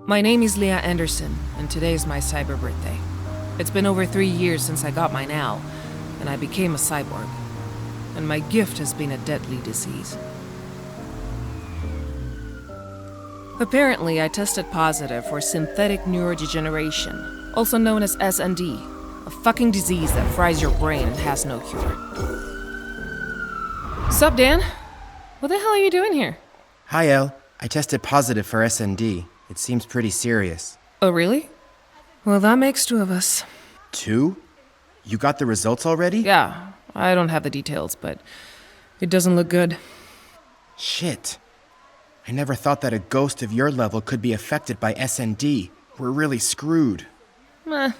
My name is Leah Anderson, and today is my cyber birthday. It's been over 3 years since I got mine now, and I became a cyborg. And my gift has been a deadly disease. Apparently, I tested positive for synthetic neurodegeneration, also known as SND, a fucking disease that fries your brain and has no cure. Sup, Dan? What the hell are you doing here? Hi, El. I tested positive for SND. It seems pretty serious. Oh, really? Well, that makes 2 of us. 2? You got the results already? Yeah, I don't have the details, but it doesn't look good. Shit. I never thought that a ghost of your level could be affected by SND. We're really screwed. Meh.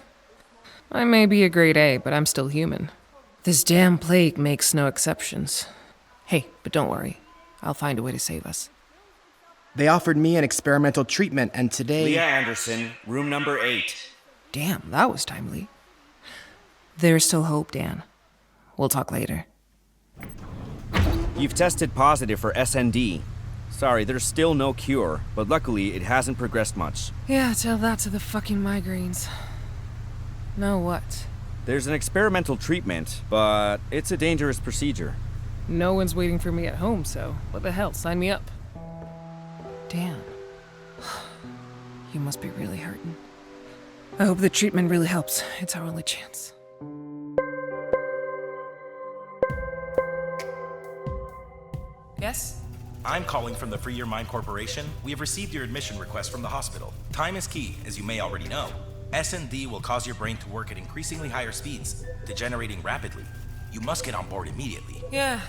I may be a grade A, but I'm still human. This damn plague makes no exceptions. Hey, but don't worry. I'll find a way to save us. They offered me an experimental treatment, and today... Leah Anderson, room number 8. Damn, that was timely. There's still hope, Dan. We'll talk later. You've tested positive for SND. Sorry, there's still no cure, but luckily it hasn't progressed much. Yeah, tell that to the fucking migraines. Now what? There's an experimental treatment, but it's a dangerous procedure. No one's waiting for me at home, so what the hell, sign me up. Dan. You must be really hurting. I hope the treatment really helps. It's our only chance. Yes? I'm calling from the Free Your Mind Corporation. We have received your admission request from the hospital. Time is key, as you may already know. SND will cause your brain to work at increasingly higher speeds, degenerating rapidly. You must get on board immediately. Yeah.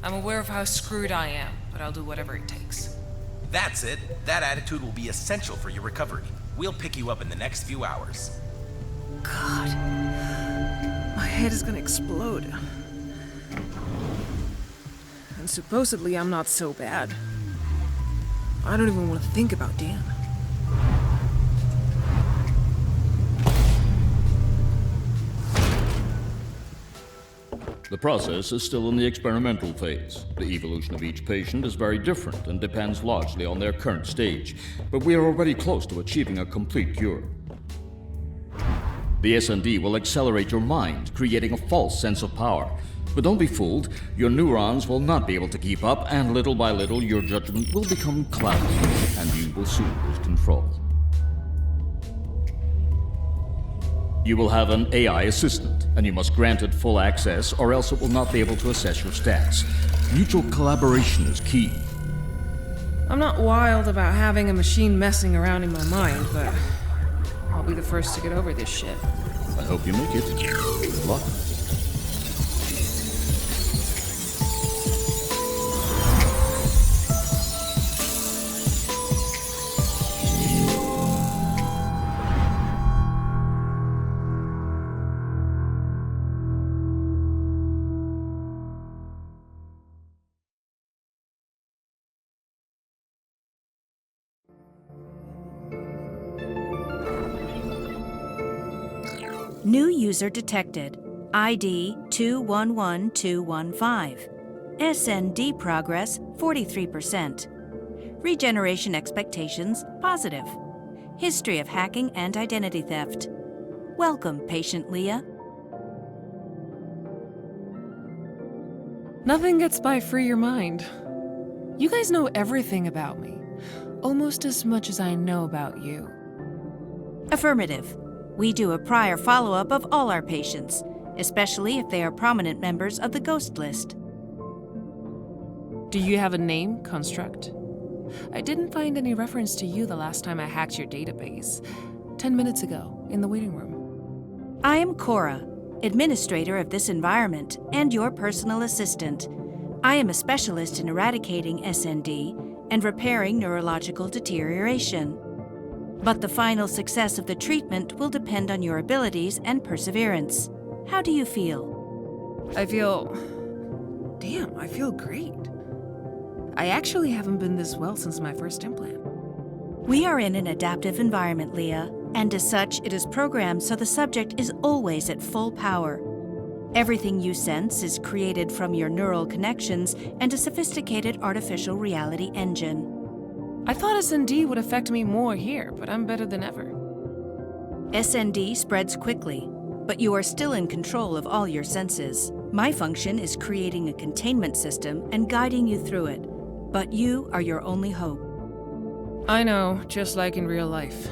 I'm aware of how screwed I am, but I'll do whatever it takes. That's it. That attitude will be essential for your recovery. We'll pick you up in the next few hours. God. My head is gonna explode. And supposedly I'm not so bad. I don't even want to think about Dan. The process is still in the experimental phase. The evolution of each patient is very different and depends largely on their current stage, but we are already close to achieving a complete cure. The SND will accelerate your mind, creating a false sense of power. But don't be fooled, your neurons will not be able to keep up, and little by little your judgment will become cloudy, and you will soon lose control. You will have an AI assistant, and you must grant it full access, or else it will not be able to assess your stats. Mutual collaboration is key. I'm not wild about having a machine messing around in my mind, but I'll be the first to get over this shit. I hope you make it. Good luck. New user detected. ID 211215. SND progress 43%. Regeneration expectations positive. History of hacking and identity theft. Welcome, patient Leah. Nothing gets by Free Your Mind. You guys know everything about me. Almost as much as I know about you. Affirmative. We do a prior follow-up of all our patients, especially if they are prominent members of the ghost list. Do you have a name, Construct? I didn't find any reference to you the last time I hacked your database. 10 minutes ago, in the waiting room. I am Cora, administrator of this environment and your personal assistant. I am a specialist in eradicating SND and repairing neurological deterioration. But the final success of the treatment will depend on your abilities and perseverance. How do you feel? I feel great. I actually haven't been this well since my first implant. We are in an adaptive environment, Leah, and as such, it is programmed so the subject is always at full power. Everything you sense is created from your neural connections and a sophisticated artificial reality engine. I thought S&D would affect me more here, but I'm better than ever. SND spreads quickly, but you are still in control of all your senses. My function is creating a containment system and guiding you through it, but you are your only hope. I know, just like in real life.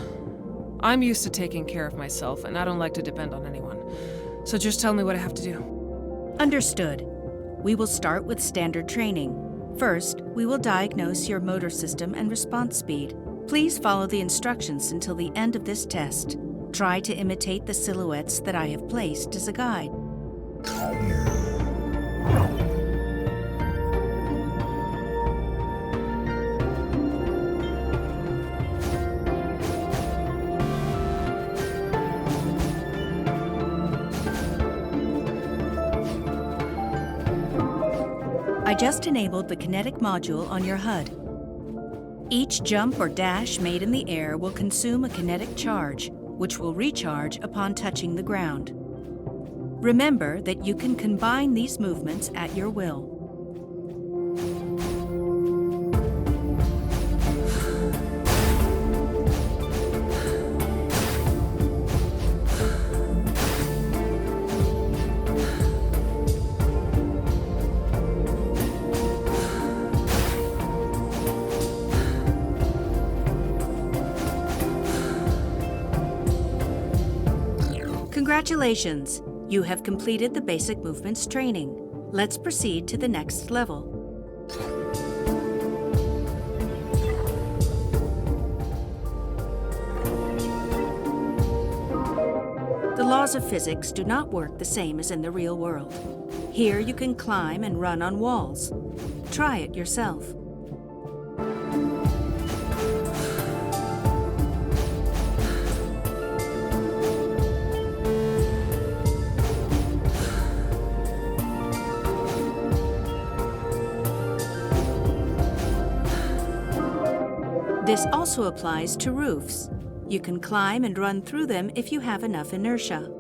I'm used to taking care of myself, and I don't like to depend on anyone. So just tell me what I have to do. Understood. We will start with standard training. First, we will diagnose your motor system and response speed. Please follow the instructions until the end of this test. Try to imitate the silhouettes that I have placed as a guide. I just enabled the kinetic module on your HUD. Each jump or dash made in the air will consume a kinetic charge, which will recharge upon touching the ground. Remember that you can combine these movements at your will. Congratulations! You have completed the basic movements training. Let's proceed to the next level. The laws of physics do not work the same as in the real world. Here you can climb and run on walls. Try it yourself. This also applies to roofs. You can climb and run through them if you have enough inertia.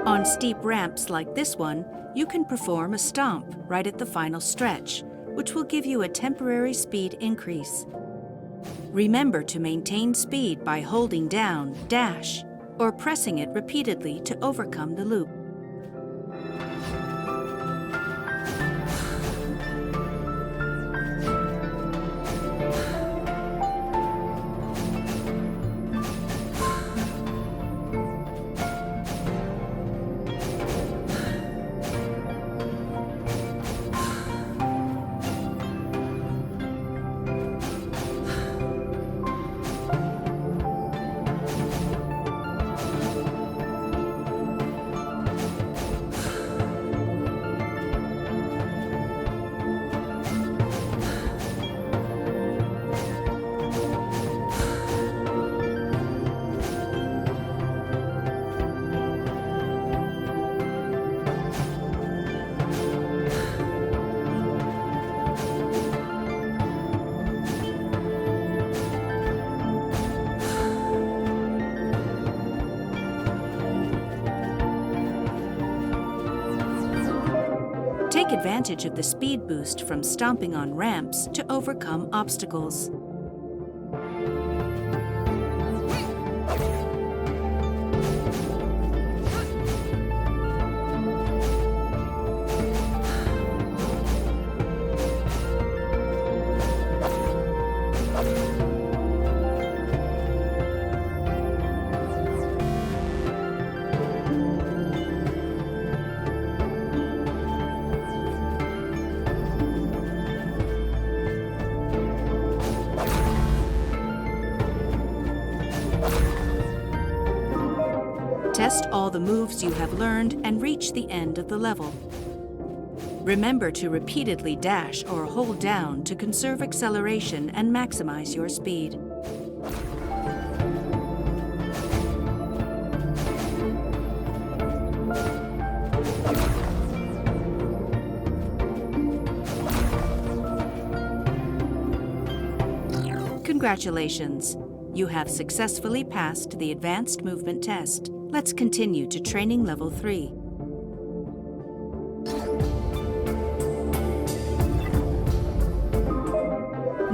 On steep ramps like this one, you can perform a stomp right at the final stretch, which will give you a temporary speed increase. Remember to maintain speed by holding down dash or pressing it repeatedly to overcome the loop. Take advantage of the speed boost from stomping on ramps to overcome obstacles. Test all the moves you have learned and reach the end of the level. Remember to repeatedly dash or hold down to conserve acceleration and maximize your speed. Congratulations! You have successfully passed the advanced movement test. Let's continue to Training Level 3.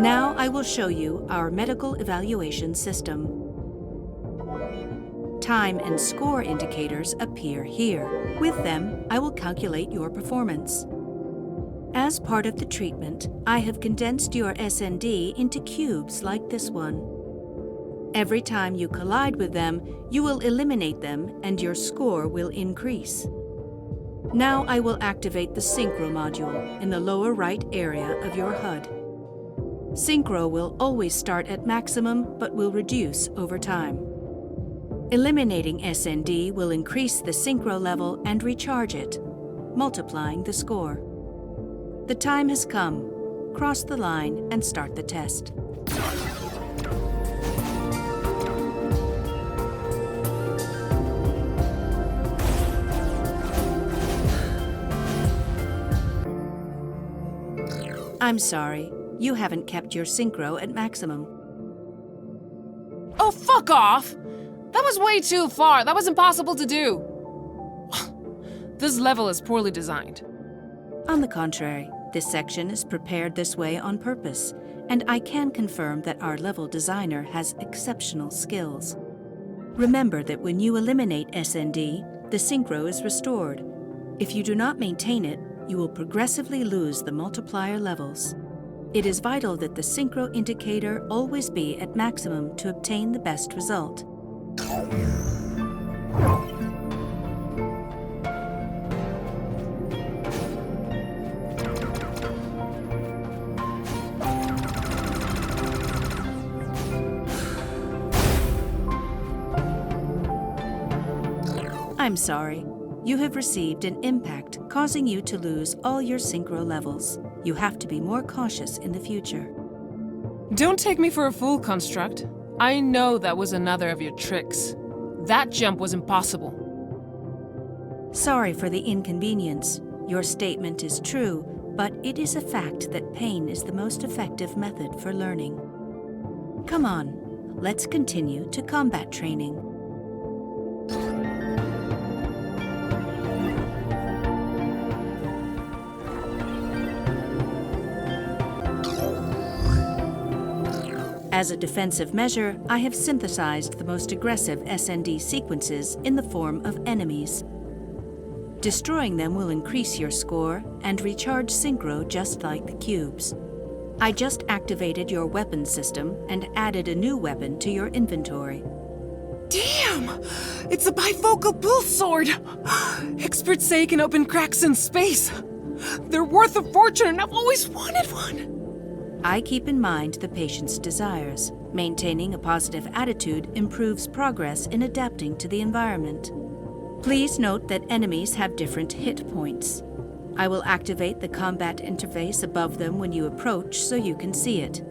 Now I will show you our medical evaluation system. Time and score indicators appear here. With them, I will calculate your performance. As part of the treatment, I have condensed your SND into cubes like this one. Every time you collide with them, you will eliminate them and your score will increase. Now I will activate the Synchro module in the lower right area of your HUD. Synchro will always start at maximum but will reduce over time. Eliminating SND will increase the Synchro level and recharge it, multiplying the score. The time has come. Cross the line and start the test. I'm sorry, you haven't kept your Synchro at maximum. Oh, fuck off! That was way too far. That was impossible to do. This level is poorly designed. On the contrary, this section is prepared this way on purpose, and I can confirm that our level designer has exceptional skills. Remember that when you eliminate SND, the Synchro is restored. If you do not maintain it, you will progressively lose the multiplier levels. It is vital that the Synchro indicator always be at maximum to obtain the best result. I'm sorry. You have received an impact causing you to lose all your Synchro levels. You have to be more cautious in the future. Don't take me for a fool, Construct. I know that was another of your tricks. That jump was impossible. Sorry for the inconvenience. Your statement is true, but it is a fact that pain is the most effective method for learning. Come on, let's continue to combat training. As a defensive measure, I have synthesized the most aggressive SND sequences in the form of enemies. Destroying them will increase your score and recharge Synchro just like the cubes. I just activated your weapon system and added a new weapon to your inventory. Damn! It's a bifocal pulse sword! Experts say it can open cracks in space. They're worth a fortune and I've always wanted one. I keep in mind the patient's desires. Maintaining a positive attitude improves progress in adapting to the environment. Please note that enemies have different hit points. I will activate the combat interface above them when you approach so you can see it.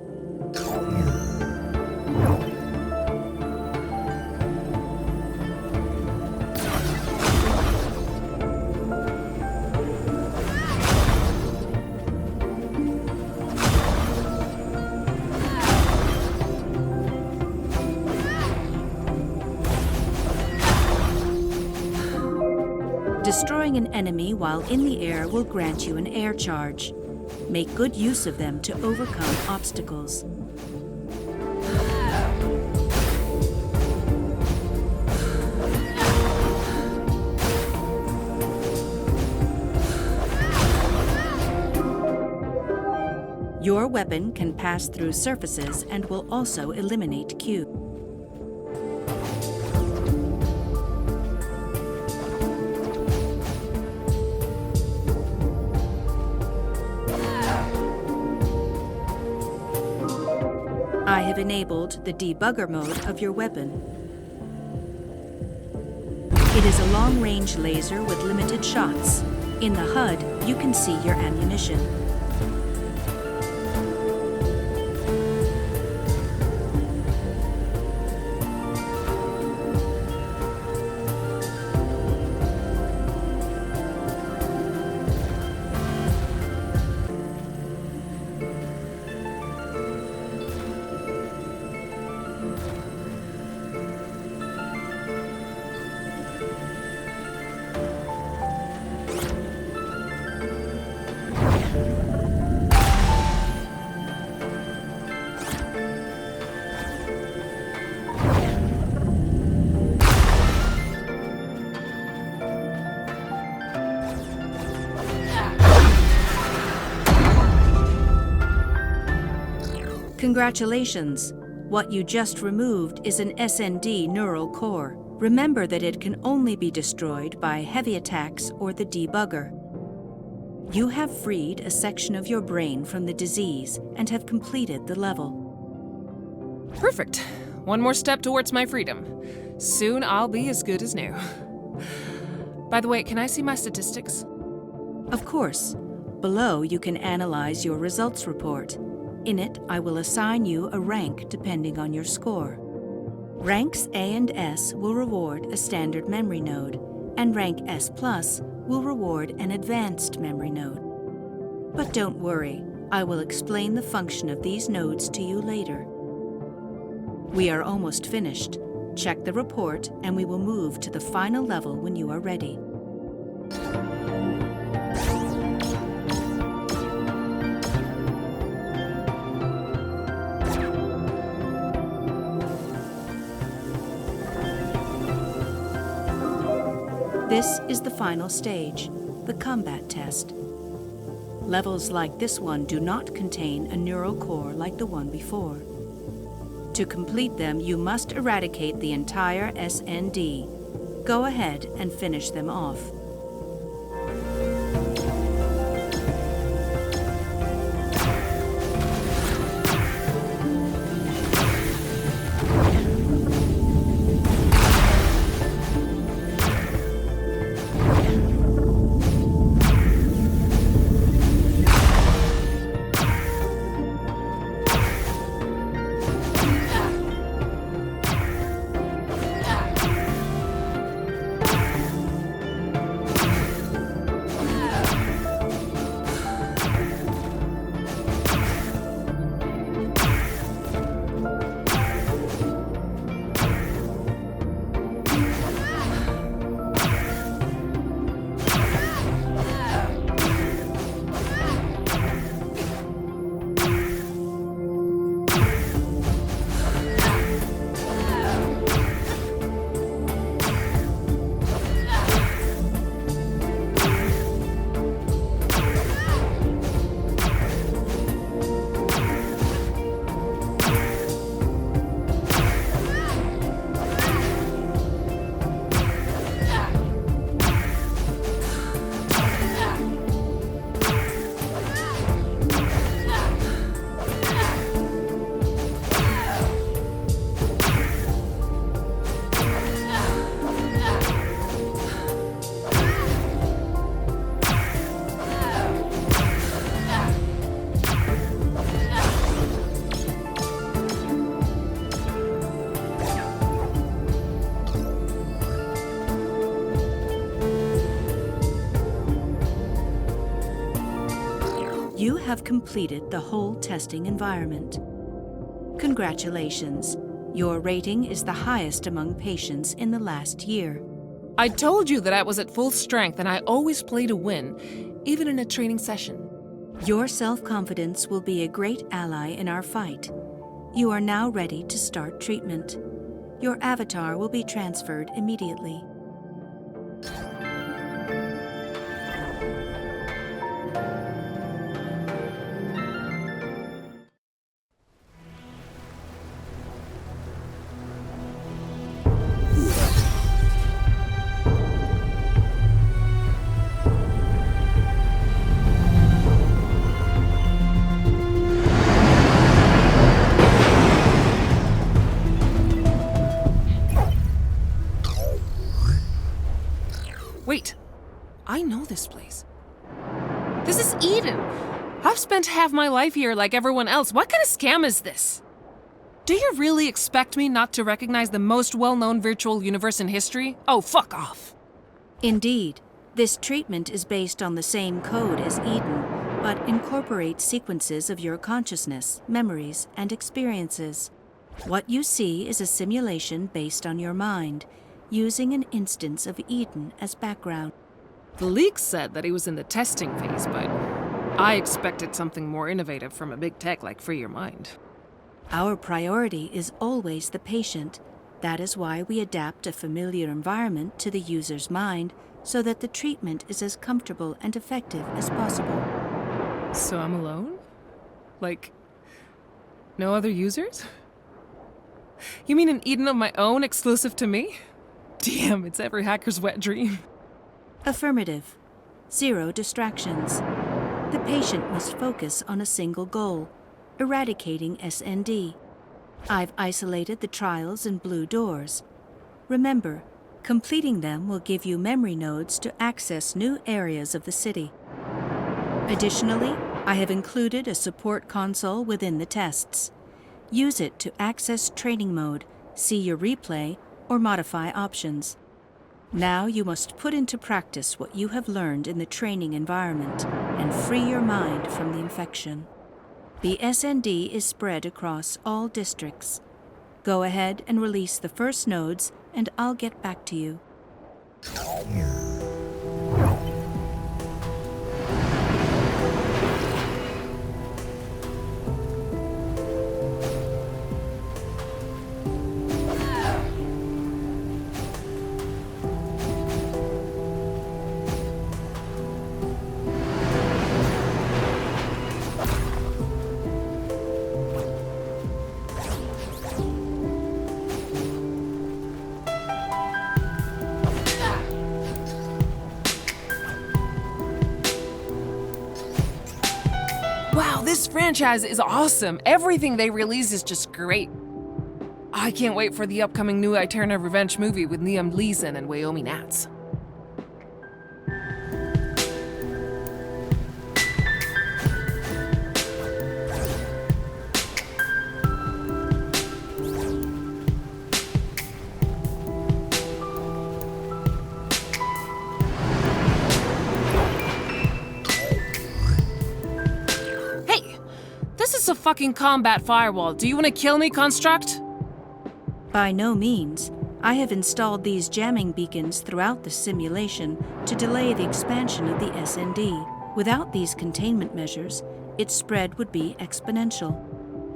Destroying an enemy while in the air will grant you an air charge. Make good use of them to overcome obstacles. Your weapon can pass through surfaces and will also eliminate cubes. I have enabled the debugger mode of your weapon. It is a long-range laser with limited shots. In the HUD, you can see your ammunition. Congratulations! What you just removed is an SND neural core. Remember that it can only be destroyed by heavy attacks or the debugger. You have freed a section of your brain from the disease and have completed the level. Perfect. One more step towards my freedom. Soon I'll be as good as new. By the way, can I see my statistics? Of course. Below, you can analyze your results report. In it, I will assign you a rank depending on your score. Ranks A and S will reward a standard memory node, and rank S+ will reward an advanced memory node. But don't worry, I will explain the function of these nodes to you later. We are almost finished. Check the report, and we will move to the final level when you are ready. This is the final stage, the combat test. Levels like this one do not contain a neural core like the one before. To complete them, you must eradicate the entire SND. Go ahead and finish them off. You have completed the whole testing environment. Congratulations. Your rating is the highest among patients in the last year. I told you that I was at full strength and I always play to win, even in a training session. Your self-confidence will be a great ally in our fight. You are now ready to start treatment. Your avatar will be transferred immediately. Wait, I know this place. This is Eden. I've spent half my life here like everyone else. What kind of scam is this? Do you really expect me not to recognize the most well-known virtual universe in history? Oh, fuck off. Indeed, this treatment is based on the same code as Eden, but incorporates sequences of your consciousness, memories, and experiences. What you see is a simulation based on your mind, using an instance of Eden as background. The leaks said that he was in the testing phase, but I expected something more innovative from a big tech like Free Your Mind. Our priority is always the patient. That is why we adapt a familiar environment to the user's mind so that the treatment is as comfortable and effective as possible. So I'm alone? Like, No other users? You mean an Eden of my own exclusive to me? Damn, it's every hacker's wet dream. Affirmative. 0 distractions. The patient must focus on a single goal, eradicating SND. I've isolated the trials in blue doors. Remember, completing them will give you memory nodes to access new areas of the city. Additionally, I have included a support console within the tests. Use it to access training mode, see your replay, or modify options. Now you must put into practice what you have learned in the training environment and free your mind from the infection. The SND is spread across all districts. Go ahead and release the first nodes, and I'll get back to you. Wow, this franchise is awesome. Everything they release is just great. I can't wait for the upcoming new Aeternum Revenge movie with Liam Neeson and Wyoming Nats. This is a fucking combat firewall. Do you want to kill me, Construct? By no means. I have installed these jamming beacons throughout the simulation to delay the expansion of the SND. Without these containment measures, its spread would be exponential.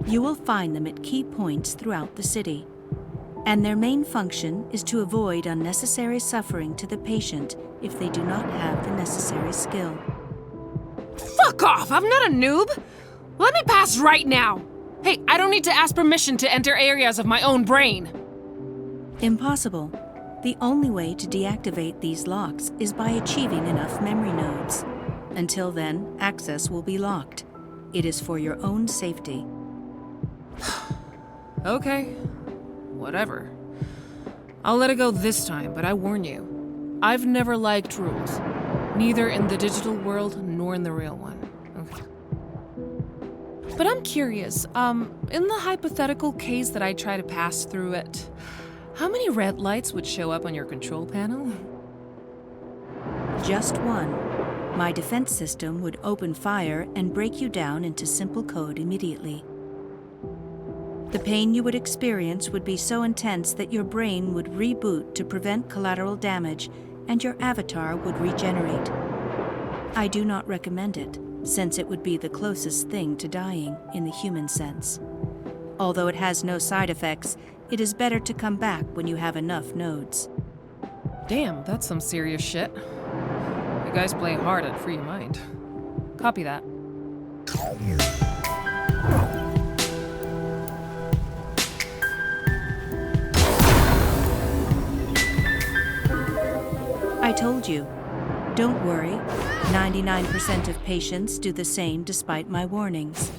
You will find them at key points throughout the city. And their main function is to avoid unnecessary suffering to the patient if they do not have the necessary skill. Fuck off! I'm not a noob! Let me pass right now! Hey, I don't need to ask permission to enter areas of my own brain! Impossible. The only way to deactivate these locks is by achieving enough memory nodes. Until then, access will be locked. It is for your own safety. Okay. Whatever. I'll let it go this time, but I warn you, I've never liked rules. Neither in the digital world nor in the real one. Okay. But I'm curious, in the hypothetical case that I try to pass through it, how many red lights would show up on your control panel? Just one. My defense system would open fire and break you down into simple code immediately. The pain you would experience would be so intense that your brain would reboot to prevent collateral damage, and your avatar would regenerate. I do not recommend it, since it would be the closest thing to dying in the human sense. Although it has no side effects, it is better to come back when you have enough nodes. Damn, that's some serious shit. You guys play hard at Free Your Mind. Copy that. I told you. Don't worry. 99% of patients do the same despite my warnings.